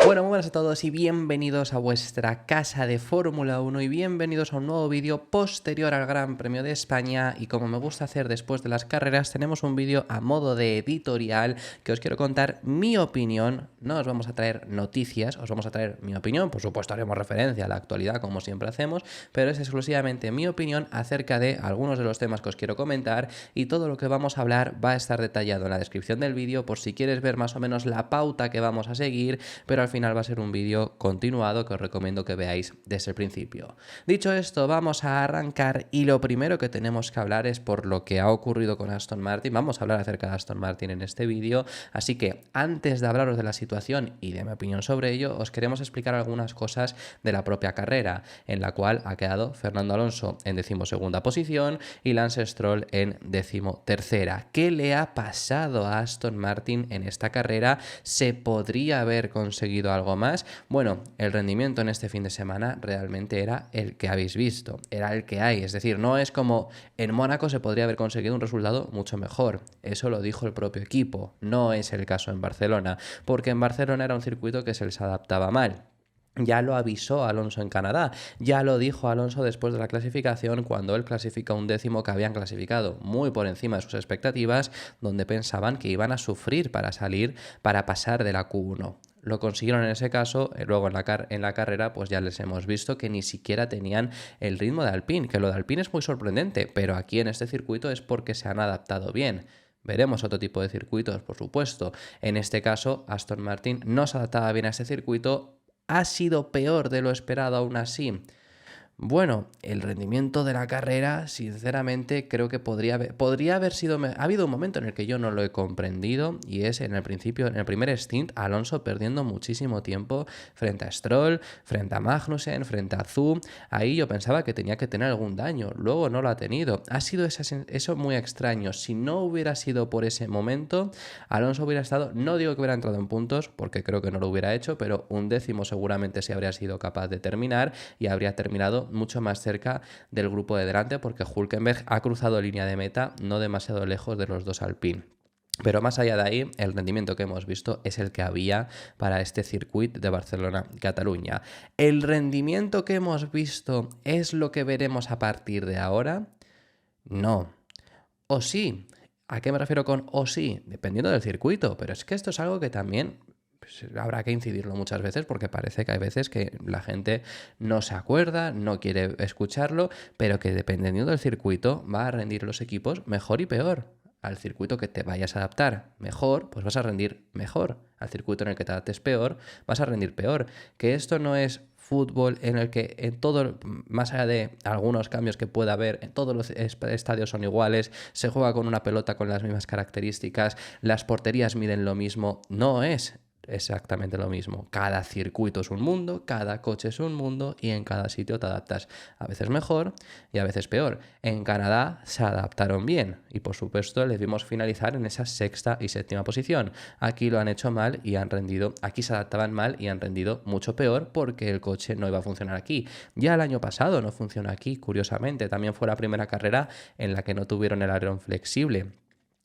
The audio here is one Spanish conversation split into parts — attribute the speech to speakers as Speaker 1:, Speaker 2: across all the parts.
Speaker 1: Bueno, muy buenas a todos y bienvenidos a vuestra casa de Fórmula 1 y bienvenidos a un nuevo vídeo posterior al Gran Premio de España. Y como me gusta hacer después de las carreras, tenemos un vídeo a modo de editorial que os quiero contar mi opinión. No os vamos a traer noticias, os vamos a traer mi opinión. Por supuesto haremos referencia a la actualidad como siempre hacemos, pero es exclusivamente mi opinión acerca de algunos de los temas que os quiero comentar, y todo lo que vamos a hablar va a estar detallado en la descripción del vídeo por si quieres ver más o menos la pauta que vamos a seguir, pero al final va a ser un vídeo continuado que os recomiendo que veáis desde el principio. Dicho esto, vamos a arrancar y lo primero que tenemos que hablar es por lo que ha ocurrido con Aston Martin. Vamos a hablar acerca de Aston Martin en este vídeo, así que antes de hablaros de la situación y de mi opinión sobre ello, os queremos explicar algunas cosas de la propia carrera, en la cual ha quedado Fernando Alonso en 12ª posición y Lance Stroll en 13ª. ¿Qué le ha pasado a Aston Martin en esta carrera? ¿Se podría haber conseguido algo más? Bueno, el rendimiento en este fin de semana realmente era el que habéis visto, era el que hay, es decir, no es como en Mónaco se podría haber conseguido un resultado mucho mejor, eso lo dijo el propio equipo, no es el caso en Barcelona, porque en Barcelona era un circuito que se les adaptaba mal. Ya lo avisó Alonso en Canadá, ya lo dijo Alonso después de la clasificación cuando él clasifica un décimo que habían clasificado muy por encima de sus expectativas, donde pensaban que iban a sufrir para salir, para pasar de la Q1. Lo consiguieron en ese caso, luego en la carrera pues ya les hemos visto que ni siquiera tenían el ritmo de Alpine, que lo de Alpine es muy sorprendente, pero aquí en este circuito es porque se han adaptado bien. Veremos otro tipo de circuitos, por supuesto. En este caso, Aston Martin no se adaptaba bien a este circuito. ¿Ha sido peor de lo esperado aún así? Bueno, el rendimiento de la carrera, sinceramente, creo que podría haber sido... Ha habido un momento en el que yo no lo he comprendido, y es en el principio, en el primer stint, Alonso perdiendo muchísimo tiempo frente a Stroll, frente a Magnussen, frente a Zhou. Ahí yo pensaba que tenía que tener algún daño, luego no lo ha tenido. Ha sido eso muy extraño. Si no hubiera sido por ese momento, Alonso hubiera estado, no digo que hubiera entrado en puntos, porque creo que no lo hubiera hecho, pero un décimo seguramente sí habría sido capaz de terminar y habría terminado mucho más cerca del grupo de delante, porque Hülkenberg ha cruzado línea de meta no demasiado lejos de los dos Alpine. Pero más allá de ahí, el rendimiento que hemos visto es el que había para este circuito de Barcelona-Cataluña. ¿El rendimiento que hemos visto es lo que veremos a partir de ahora? No. ¿O sí? ¿A qué me refiero con o sí? Dependiendo del circuito, pero es que esto es algo que también pues, habrá que incidirlo muchas veces, porque parece que hay veces que la gente no se acuerda, no quiere escucharlo, pero que dependiendo del circuito va a rendir los equipos mejor y peor. Al circuito que te vayas a adaptar mejor, pues vas a rendir mejor. Al circuito en el que te adaptes peor, vas a rendir peor. Que esto no es fútbol en el que en todo, más allá de algunos cambios que pueda haber, en todos los estadios son iguales, se juega con una pelota con las mismas características, las porterías miden lo mismo. No es exactamente lo mismo. Cada circuito es un mundo, cada coche es un mundo y en cada sitio te adaptas a veces mejor y a veces peor. En Canadá se adaptaron bien y por supuesto les vimos finalizar en esa 6ª y 7ª posición. Aquí lo han hecho mal y han rendido, aquí se adaptaban mal y han rendido mucho peor porque el coche no iba a funcionar aquí. Ya el año pasado no funcionó aquí, curiosamente, también fue la primera carrera en la que no tuvieron el alerón flexible.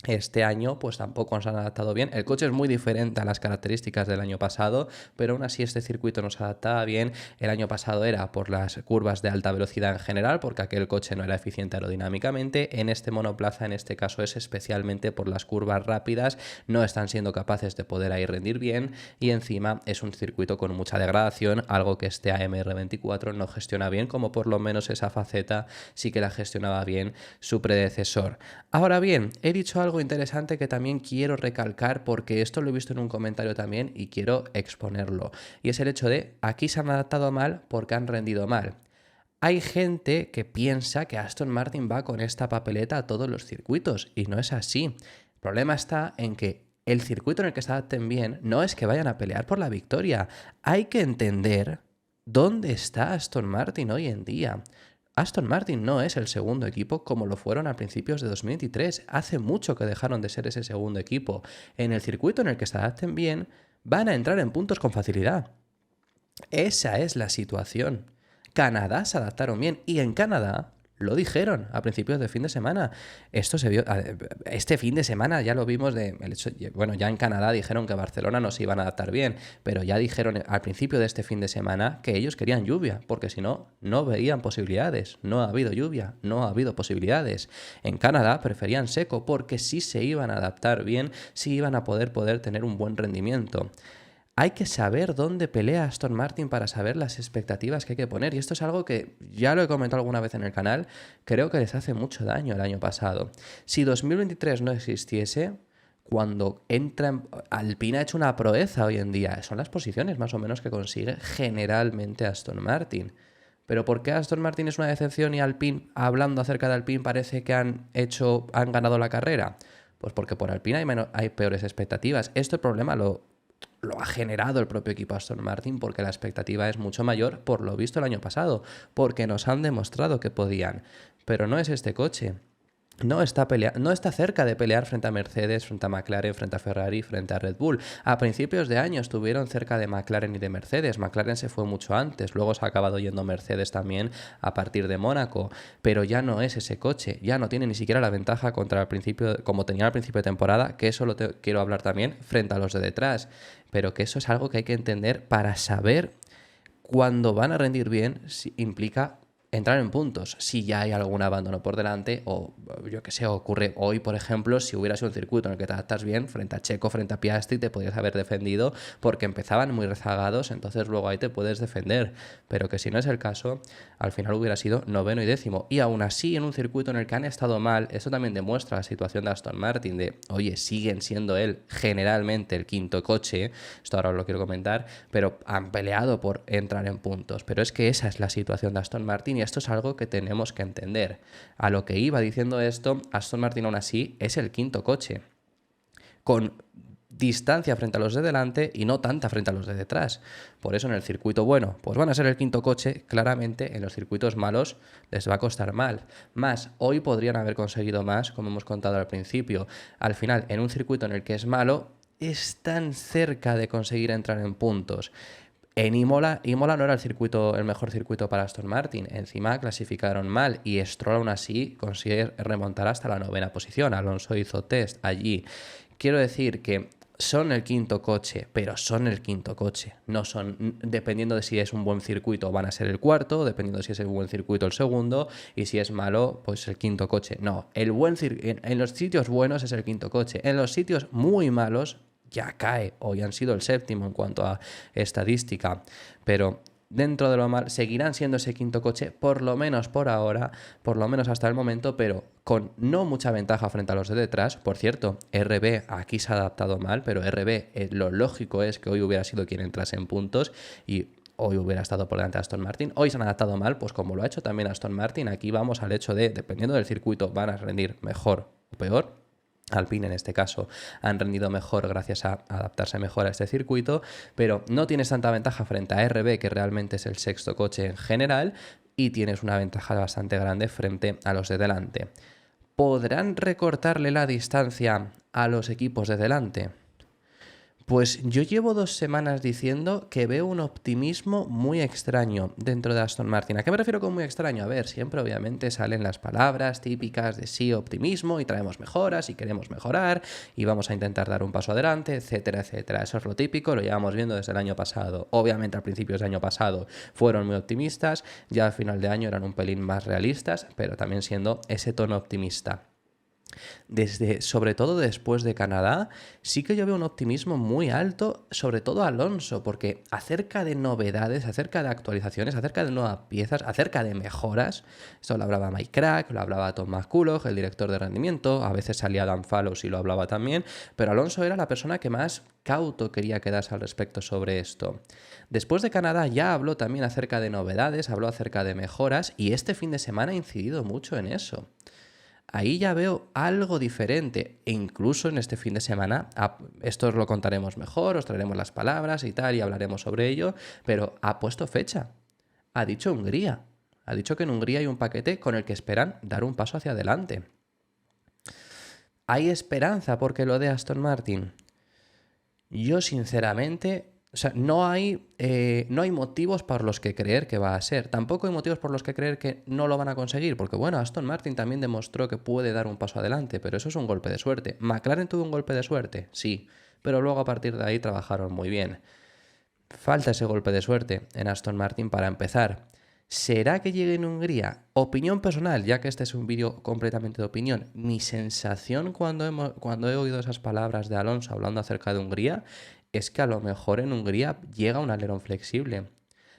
Speaker 1: Este año pues tampoco nos han adaptado bien. El coche es muy diferente a las características del año pasado, pero aún así este circuito nos adaptaba bien. El año pasado era por las curvas de alta velocidad en general, porque aquel coche no era eficiente aerodinámicamente. En este monoplaza, en este caso, es especialmente por las curvas rápidas. No están siendo capaces de poder ahí rendir bien y encima es un circuito con mucha degradación, algo que este AMR24 no gestiona bien, como por lo menos esa faceta sí que la gestionaba bien su predecesor. Ahora bien, he dicho algo interesante que también quiero recalcar porque esto lo he visto en un comentario también y quiero exponerlo. Y es el hecho de aquí se han adaptado mal porque han rendido mal. Hay gente que piensa que Aston Martin va con esta papeleta a todos los circuitos y no es así. El problema está en que el circuito en el que se adapten bien no es que vayan a pelear por la victoria. Hay que entender dónde está Aston Martin hoy en día. Aston Martin no es el segundo equipo como lo fueron a principios de 2023. Hace mucho que dejaron de ser ese segundo equipo. En el circuito en el que se adapten bien, van a entrar en puntos con facilidad. Esa es la situación. Canadá se adaptaron bien y en Canadá Lo dijeron a principios de fin de semana. Esto se vio. Este fin de semana ya lo vimos bueno, ya en Canadá dijeron que Barcelona no se iban a adaptar bien, pero ya dijeron al principio de este fin de semana que ellos querían lluvia, porque si no, no veían posibilidades. No ha habido lluvia, no ha habido posibilidades. En Canadá preferían seco porque sí se iban a adaptar bien, sí iban a poder tener un buen rendimiento. Hay que saber dónde pelea Aston Martin para saber las expectativas que hay que poner. Y esto es algo que ya lo he comentado alguna vez en el canal, creo que les hace mucho daño el año pasado. Si 2023 no existiese, cuando Alpine ha hecho una proeza hoy en día, son las posiciones más o menos que consigue generalmente Aston Martin. Pero ¿por qué Aston Martin es una decepción y Alpine, hablando acerca de Alpine, parece que han ganado la carrera? Pues porque por Alpine hay peores expectativas. Este problema lo ha generado el propio equipo Aston Martin porque la expectativa es mucho mayor por lo visto el año pasado, porque nos han demostrado que podían. Pero no es este coche. No está cerca de pelear frente a Mercedes, frente a McLaren, frente a Ferrari, frente a Red Bull. A principios de año estuvieron cerca de McLaren y de Mercedes. McLaren se fue mucho antes, luego se ha acabado yendo Mercedes también a partir de Mónaco. Pero ya no es ese coche, ya no tiene ni siquiera la ventaja contra el principio, como tenía al principio de temporada, que eso quiero hablar también, frente a los de detrás. Pero que eso es algo que hay que entender para saber cuándo van a rendir bien, implica entrar en puntos. Si ya hay algún abandono por delante, o yo que sé, ocurre hoy, por ejemplo, si hubiera sido un circuito en el que te adaptas bien, frente a Checo, frente a Piastri, te podrías haber defendido porque empezaban muy rezagados, entonces luego ahí te puedes defender. Pero que si no es el caso, al final hubiera sido noveno y décimo. Y aún así, en un circuito en el que han estado mal, eso también demuestra la situación de Aston Martin, de, oye, siguen siendo él generalmente el quinto coche, esto ahora os lo quiero comentar, pero han peleado por entrar en puntos. Pero es que esa es la situación de Aston Martin y esto es algo que tenemos que entender. A lo que iba diciendo esto, Aston Martin aún así es el quinto coche, con distancia frente a los de delante y no tanta frente a los de detrás. Por eso en el circuito bueno, pues van a ser el quinto coche, claramente en los circuitos malos les va a costar más. Hoy podrían haber conseguido más, como hemos contado al principio. Al final, en un circuito en el que es malo, están cerca de conseguir entrar en puntos. En Imola no era el mejor circuito para Aston Martin. Encima clasificaron mal y Stroll aún así consigue remontar hasta la 9ª posición. Alonso hizo test allí. Quiero decir que son el quinto coche, pero son el quinto coche. No son, dependiendo de si es un buen circuito, van a ser el cuarto, dependiendo de si es un buen circuito, el segundo, y si es malo, pues el quinto coche. No, en los sitios buenos es el quinto coche. En los sitios muy malos ya cae. Hoy han sido el séptimo en cuanto a estadística, pero dentro de lo mal seguirán siendo ese quinto coche, por lo menos por ahora, por lo menos hasta el momento, pero con no mucha ventaja frente a los de detrás. Por cierto, RB aquí se ha adaptado mal, pero RB lo lógico es que hoy hubiera sido quien entrase en puntos y hoy hubiera estado por delante de Aston Martin. Hoy se han adaptado mal, pues como lo ha hecho también Aston Martin. Aquí vamos al hecho de, dependiendo del circuito, van a rendir mejor o peor. Alpine en este caso han rendido mejor gracias a adaptarse mejor a este circuito, pero no tienes tanta ventaja frente a RB, que realmente es el sexto coche en general, y tienes una ventaja bastante grande frente a los de delante. ¿Podrán recortarle la distancia a los equipos de delante? Pues yo llevo 2 semanas diciendo que veo un optimismo muy extraño dentro de Aston Martin. ¿A qué me refiero con muy extraño? A ver, siempre obviamente salen las palabras típicas de sí, optimismo, y traemos mejoras y queremos mejorar y vamos a intentar dar un paso adelante, etcétera, etcétera. Eso es lo típico, lo llevamos viendo desde el año pasado. Obviamente a principios del año pasado fueron muy optimistas, ya al final de año eran un pelín más realistas, pero también siendo ese tono optimista. Sobre todo después de Canadá, sí que yo veo un optimismo muy alto, sobre todo Alonso, porque acerca de novedades, acerca de actualizaciones, acerca de nuevas piezas, acerca de mejoras, esto lo hablaba Mike Crack, lo hablaba Tom McCulloch, el director de rendimiento, a veces salía Dan Fallows y lo hablaba también, pero Alonso era la persona que más cauto quería quedarse al respecto sobre esto. Después de Canadá ya habló también acerca de novedades, habló acerca de mejoras y este fin de semana ha incidido mucho en eso. Ahí ya veo algo diferente e incluso en este fin de semana, esto os lo contaremos mejor, os traeremos las palabras y tal y hablaremos sobre ello, pero ha puesto fecha, ha dicho Hungría, ha dicho que en Hungría hay un paquete con el que esperan dar un paso hacia adelante. ¿Hay esperanza porque lo de Aston Martin? Yo sinceramente O sea, no hay motivos por los que creer que va a ser. Tampoco hay motivos por los que creer que no lo van a conseguir. Porque bueno, Aston Martin también demostró que puede dar un paso adelante, pero eso es un golpe de suerte. ¿McLaren tuvo un golpe de suerte? Sí. Pero luego a partir de ahí trabajaron muy bien. Falta ese golpe de suerte en Aston Martin para empezar. ¿Será que llegue en Hungría? Opinión personal, ya que este es un vídeo completamente de opinión. Mi sensación cuando he oído esas palabras de Alonso hablando acerca de Hungría es que a lo mejor en Hungría llega un alerón flexible.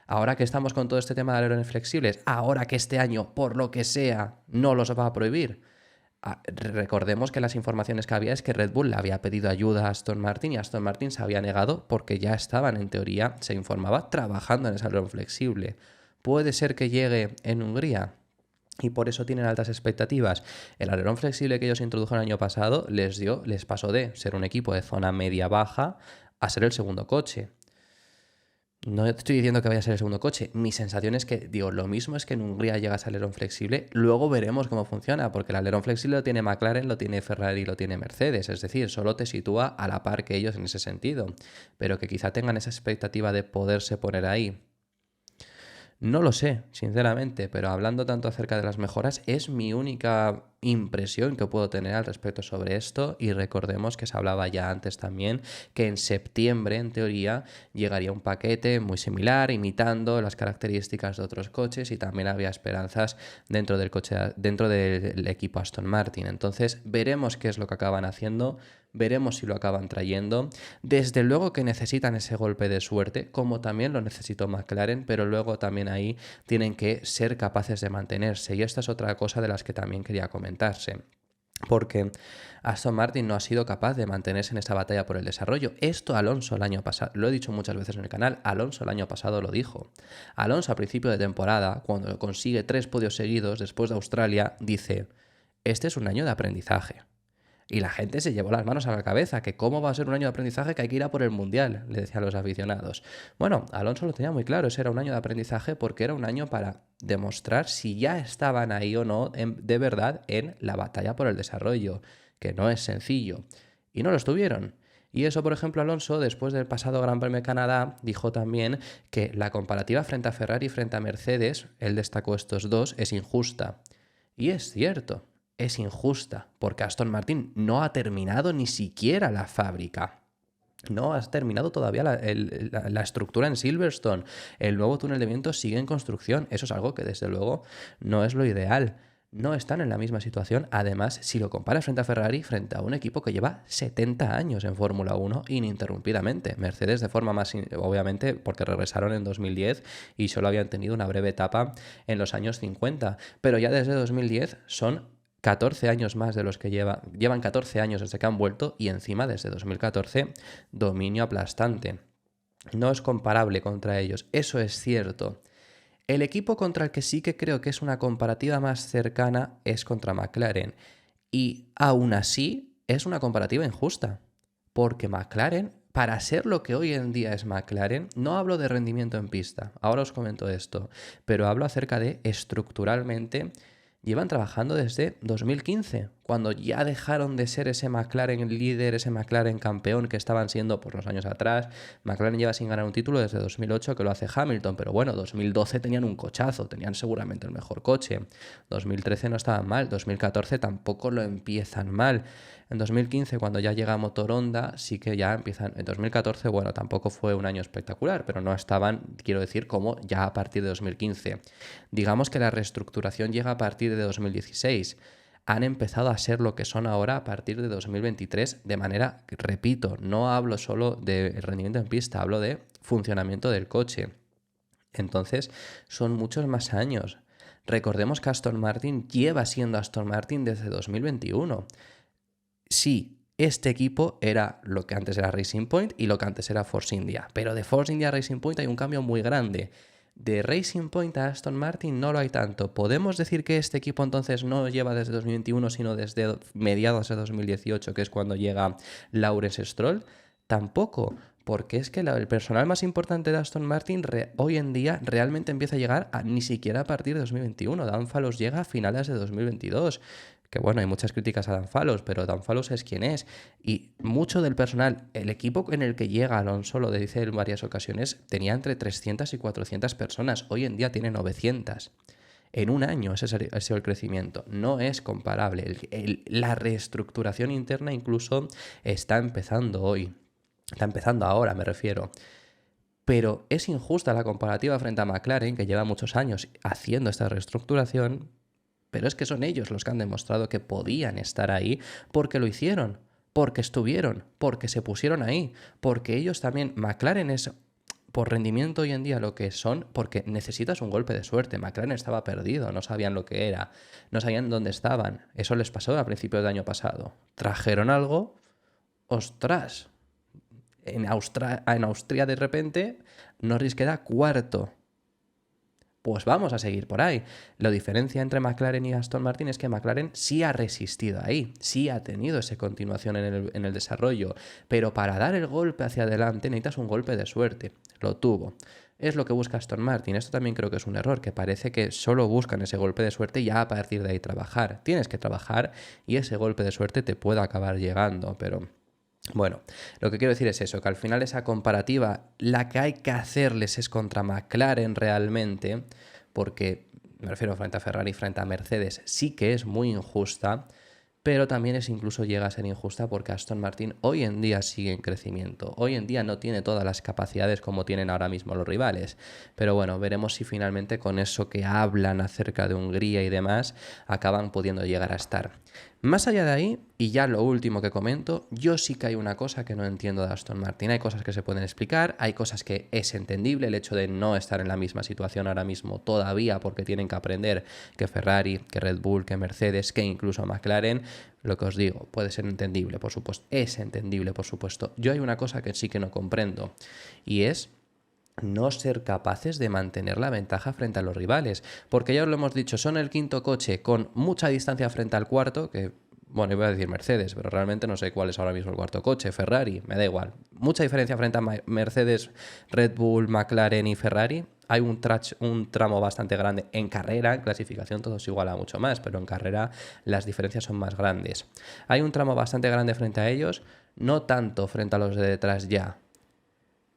Speaker 1: Ahora que estamos con todo este tema de alerones flexibles, ahora que este año, por lo que sea, no los va a prohibir. Recordemos que las informaciones que había es que Red Bull le había pedido ayuda a Aston Martin y Aston Martin se había negado porque ya estaban, en teoría, se informaba, trabajando en ese alerón flexible. Puede ser que llegue en Hungría y por eso tienen altas expectativas. El alerón flexible que ellos introdujeron el año pasado les pasó de ser un equipo de zona media-baja a ser el segundo coche. No estoy diciendo que vaya a ser el segundo coche. Mi sensación es que, digo, lo mismo es que en Hungría llegas al alerón flexible, luego veremos cómo funciona, porque el alerón flexible lo tiene McLaren, lo tiene Ferrari, lo tiene Mercedes, es decir, solo te sitúa a la par que ellos en ese sentido, pero que quizá tengan esa expectativa de poderse poner ahí. No lo sé, sinceramente, pero hablando tanto acerca de las mejoras, es mi única impresión que puedo tener al respecto sobre esto y recordemos que se hablaba ya antes también que en septiembre, en teoría, llegaría un paquete muy similar, imitando las características de otros coches y también había esperanzas dentro del equipo Aston Martin. Entonces, veremos qué es lo que acaban haciendo. Veremos si lo acaban trayendo. Desde luego que necesitan ese golpe de suerte, como también lo necesitó McLaren, pero luego también ahí tienen que ser capaces de mantenerse. Y esta es otra cosa de las que también quería comentarse. Porque Aston Martin no ha sido capaz de mantenerse en esta batalla por el desarrollo. Esto Alonso el año pasado, lo he dicho muchas veces en el canal, Alonso el año pasado lo dijo. Alonso a principio de temporada, cuando consigue 3 podios seguidos después de Australia, dice, este es un año de aprendizaje. Y la gente se llevó las manos a la cabeza, que cómo va a ser un año de aprendizaje que hay que ir a por el Mundial, le decían los aficionados. Bueno, Alonso lo tenía muy claro, ese era un año de aprendizaje porque era un año para demostrar si ya estaban ahí o no de verdad en la batalla por el desarrollo, que no es sencillo. Y no lo estuvieron. Y eso, por ejemplo, Alonso, después del pasado Gran Premio de Canadá, dijo también que la comparativa frente a Ferrari y frente a Mercedes, él destacó estos dos, es injusta. Y es cierto. Es injusta, porque Aston Martin no ha terminado ni siquiera la fábrica. No has terminado todavía la estructura en Silverstone. El nuevo túnel de viento sigue en construcción. Eso es algo que desde luego no es lo ideal. No están en la misma situación. Además, si lo comparas frente a Ferrari, frente a un equipo que lleva 70 años en Fórmula 1 ininterrumpidamente. Mercedes de forma más, obviamente, porque regresaron en 2010 y solo habían tenido una breve etapa en los años 50. Pero ya desde 2010 son 14 años más de los que llevan 14 años desde que han vuelto y encima desde 2014 dominio aplastante. No es comparable contra ellos, eso es cierto. El equipo contra el que sí que creo que es una comparativa más cercana es contra McLaren. Y aún así es una comparativa injusta. Porque McLaren, para ser lo que hoy en día es McLaren, no hablo de rendimiento en pista, ahora os comento esto, pero hablo acerca de estructuralmente. Llevan trabajando desde 2015, cuando ya dejaron de ser ese McLaren líder, ese McLaren campeón que estaban siendo por los años atrás. McLaren lleva sin ganar un título desde 2008, que lo hace Hamilton, pero bueno, 2012 tenían un cochazo, tenían seguramente el mejor coche. 2013 no estaban mal, 2014 tampoco lo empiezan mal. En 2015, cuando ya llega Motor Honda, sí que ya empiezan. En 2014, bueno, tampoco fue un año espectacular, pero no estaban, quiero decir, como ya a partir de 2015. Digamos que la reestructuración llega a partir de 2016. Han empezado a ser lo que son ahora a partir de 2023 de manera, repito, no hablo solo de rendimiento en pista, hablo de funcionamiento del coche. Entonces, son muchos más años. Recordemos que Aston Martin lleva siendo Aston Martin desde 2021. Sí, este equipo era lo que antes era Racing Point y lo que antes era Force India. Pero de Force India a Racing Point hay un cambio muy grande. De Racing Point a Aston Martin no lo hay tanto. ¿Podemos decir que este equipo entonces no lleva desde 2021, sino desde mediados de 2018, que es cuando llega Lawrence Stroll? Tampoco, porque es que el personal más importante de Aston Martin hoy en día realmente empieza a llegar ni siquiera a partir de 2021. Dan Fallows llega a finales de 2022. que bueno, hay muchas críticas a Dan Fallows, pero Dan Fallows es quien es. Y mucho del personal, el equipo en el que llega Alonso, lo dice en varias ocasiones, tenía entre 300 y 400 personas. Hoy en día tiene 900. En un año ese ha sido el crecimiento. No es comparable. La reestructuración interna incluso está empezando hoy. Está empezando ahora, me refiero. Pero es injusta la comparativa frente a McLaren, que lleva muchos años haciendo esta reestructuración, pero es que son ellos los que han demostrado que podían estar ahí porque lo hicieron, porque estuvieron, porque se pusieron ahí, porque ellos también, McLaren es por rendimiento hoy en día lo que son, porque necesitas un golpe de suerte. McLaren estaba perdido, no sabían lo que era, no sabían dónde estaban. Eso les pasó a principios del año pasado. Trajeron algo, ostras. En Austria de repente Norris queda cuarto. Pues vamos a seguir por ahí. La diferencia entre McLaren y Aston Martin es que McLaren sí ha resistido ahí, sí ha tenido esa continuación en el desarrollo, pero para dar el golpe hacia adelante necesitas un golpe de suerte. Lo tuvo. Es lo que busca Aston Martin. Esto también creo que es un error, que parece que solo buscan ese golpe de suerte y ya a partir de ahí trabajar. Tienes que trabajar y ese golpe de suerte te puede acabar llegando, pero... Bueno, lo que quiero decir es eso, que al final esa comparativa, la que hay que hacerles es contra McLaren realmente, porque me refiero frente a Ferrari, frente a Mercedes, sí que es muy injusta, pero también incluso llega a ser injusta porque Aston Martin hoy en día sigue en crecimiento. Hoy en día no tiene todas las capacidades como tienen ahora mismo los rivales. Pero bueno, veremos si finalmente con eso que hablan acerca de Hungría y demás acaban pudiendo llegar a estar. Más allá de ahí, y ya lo último que comento, yo sí que hay una cosa que no entiendo de Aston Martin. Hay cosas que se pueden explicar, hay cosas que es entendible, el hecho de no estar en la misma situación ahora mismo todavía porque tienen que aprender que Ferrari, que Red Bull, que Mercedes, que incluso McLaren. Lo que os digo, puede ser entendible, por supuesto, es entendible, por supuesto. Yo hay una cosa que sí que no comprendo y es no ser capaces de mantener la ventaja frente a los rivales, porque ya os lo hemos dicho, son el quinto coche con mucha distancia frente al cuarto, que bueno, iba a decir Mercedes, pero realmente no sé cuál es ahora mismo el cuarto coche, Ferrari, me da igual, mucha diferencia frente a Mercedes, Red Bull, McLaren y Ferrari. Hay un tramo bastante grande en carrera, en clasificación todo se iguala mucho más, pero en carrera las diferencias son más grandes. Hay un tramo bastante grande frente a ellos, no tanto frente a los de detrás ya.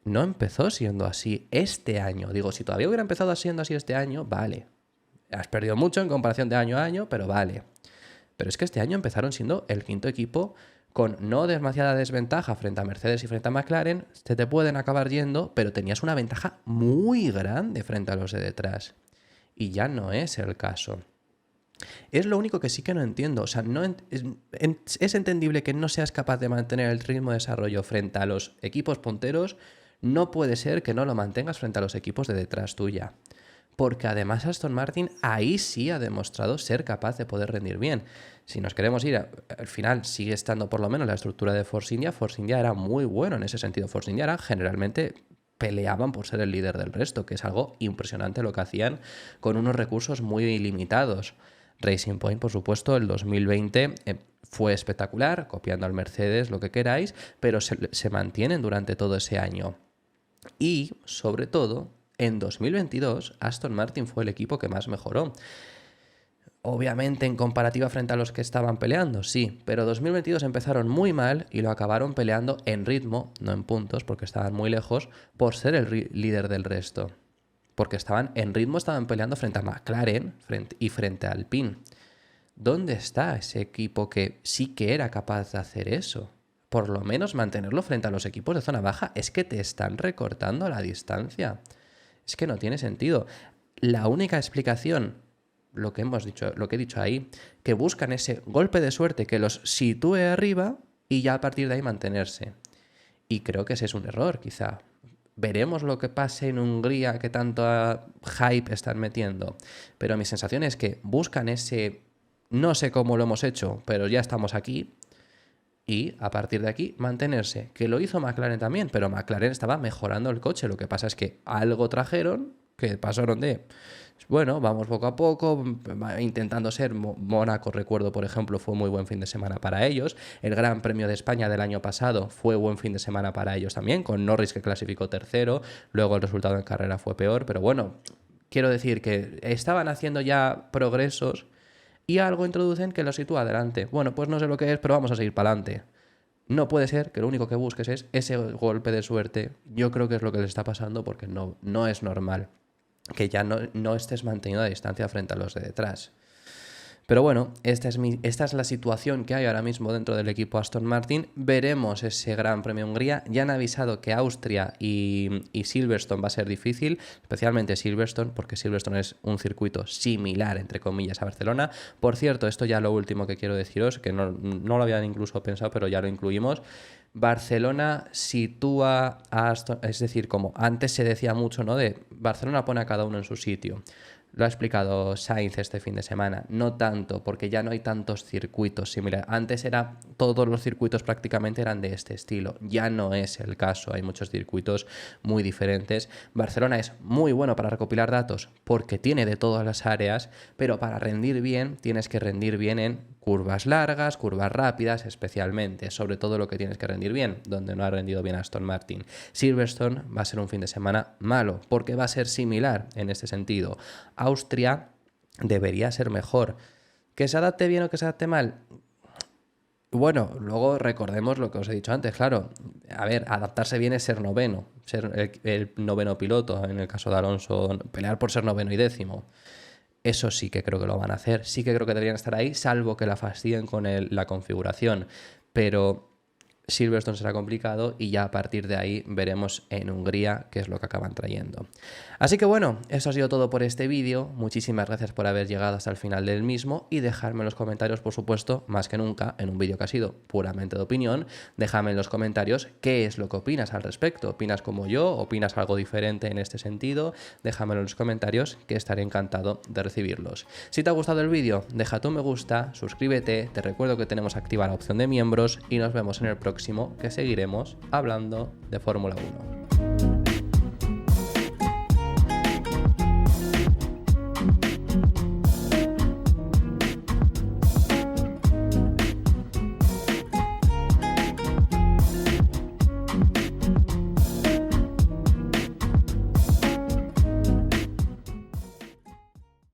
Speaker 1: No empezó siendo así este año. Digo, si todavía hubiera empezado siendo así este año, vale. Has perdido mucho en comparación de año a año, pero vale. Pero es que este año empezaron siendo el quinto equipo con no demasiada desventaja frente a Mercedes y frente a McLaren. Se te pueden acabar yendo, pero tenías una ventaja muy grande frente a los de detrás. Y ya no es el caso. Es lo único que sí que no entiendo. O sea, es entendible que no seas capaz de mantener el ritmo de desarrollo frente a los equipos punteros. No puede ser que no lo mantengas frente a los equipos de detrás tuya. Porque además Aston Martin ahí sí ha demostrado ser capaz de poder rendir bien. Si nos queremos ir, al final sigue estando por lo menos la estructura de Force India. Force India era muy bueno en ese sentido. Force India era generalmente peleaban por ser el líder del resto, que es algo impresionante lo que hacían con unos recursos muy limitados. Racing Point, por supuesto, el 2020 fue espectacular, copiando al Mercedes, lo que queráis, pero se mantienen durante todo ese año. Y, sobre todo, en 2022, Aston Martin fue el equipo que más mejoró. Obviamente en comparativa frente a los que estaban peleando, sí, pero 2022 empezaron muy mal y lo acabaron peleando en ritmo, no en puntos, porque estaban muy lejos, por ser el líder del resto. Porque estaban en ritmo, estaban peleando frente a McLaren y frente a Alpine. ¿Dónde está ese equipo que sí que era capaz de hacer eso? Por lo menos mantenerlo frente a los equipos de zona baja. Es que te están recortando la distancia. Es que no tiene sentido. La única explicación, lo que he dicho ahí, que buscan ese golpe de suerte que los sitúe arriba y ya a partir de ahí mantenerse. Y creo que ese es un error, quizá. Veremos lo que pase en Hungría, que tanto hype están metiendo. Pero mi sensación es que buscan ese, no sé cómo lo hemos hecho, pero ya estamos aquí. Y a partir de aquí mantenerse. Que lo hizo McLaren también, pero McLaren estaba mejorando el coche. Lo que pasa es que algo trajeron que pasaron de... Bueno, vamos poco a poco, intentando ser. Mónaco, recuerdo, por ejemplo, fue muy buen fin de semana para ellos. El Gran Premio de España del año pasado fue buen fin de semana para ellos también, con Norris que clasificó tercero. Luego el resultado en carrera fue peor, pero bueno, quiero decir que estaban haciendo ya progresos y algo introducen que lo sitúa adelante. Bueno, pues no sé lo que es, pero vamos a seguir para adelante. No puede ser que lo único que busques es ese golpe de suerte. Yo creo que es lo que le está pasando porque no es normal que ya no estés manteniendo la distancia frente a los de detrás. Pero bueno, esta es la situación que hay ahora mismo dentro del equipo Aston Martin. Veremos ese Gran Premio de Hungría. Ya han avisado que Austria y Silverstone va a ser difícil, especialmente Silverstone, porque Silverstone es un circuito similar, entre comillas, a Barcelona. Por cierto, esto ya lo último que quiero deciros, que no lo habían incluso pensado, pero ya lo incluimos. Barcelona sitúa a Aston, es decir, como antes se decía mucho, ¿no? De Barcelona pone a cada uno en su sitio. Lo ha explicado Sainz este fin de semana. No tanto, porque ya no hay tantos circuitos similares. Antes todos los circuitos prácticamente eran de este estilo. Ya no es el caso. Hay muchos circuitos muy diferentes. Barcelona es muy bueno para recopilar datos porque tiene de todas las áreas, pero para rendir bien tienes que rendir bien en curvas largas, curvas rápidas especialmente, sobre todo lo que tienes que rendir bien, donde no ha rendido bien Aston Martin. Silverstone va a ser un fin de semana malo, porque va a ser similar en este sentido. Austria debería ser mejor. ¿Que se adapte bien o que se adapte mal? Bueno, luego recordemos lo que os he dicho antes, claro. A ver, adaptarse bien es ser noveno, ser el noveno piloto, en el caso de Alonso, pelear por ser noveno y décimo. Eso sí que creo que lo van a hacer, sí que creo que deberían estar ahí, salvo que la fastidien con la configuración, pero Silverstone será complicado y ya a partir de ahí veremos en Hungría qué es lo que acaban trayendo. Así que bueno, eso ha sido todo por este vídeo. Muchísimas gracias por haber llegado hasta el final del mismo y dejadme en los comentarios, por supuesto, más que nunca, en un vídeo que ha sido puramente de opinión, déjame en los comentarios qué es lo que opinas al respecto. ¿Opinas como yo? ¿Opinas algo diferente en este sentido? Déjamelo en los comentarios, que estaré encantado de recibirlos. Si te ha gustado el vídeo, deja tu me gusta, suscríbete, te recuerdo que tenemos activa la opción de miembros y nos vemos en el próximo, que seguiremos hablando de Fórmula 1.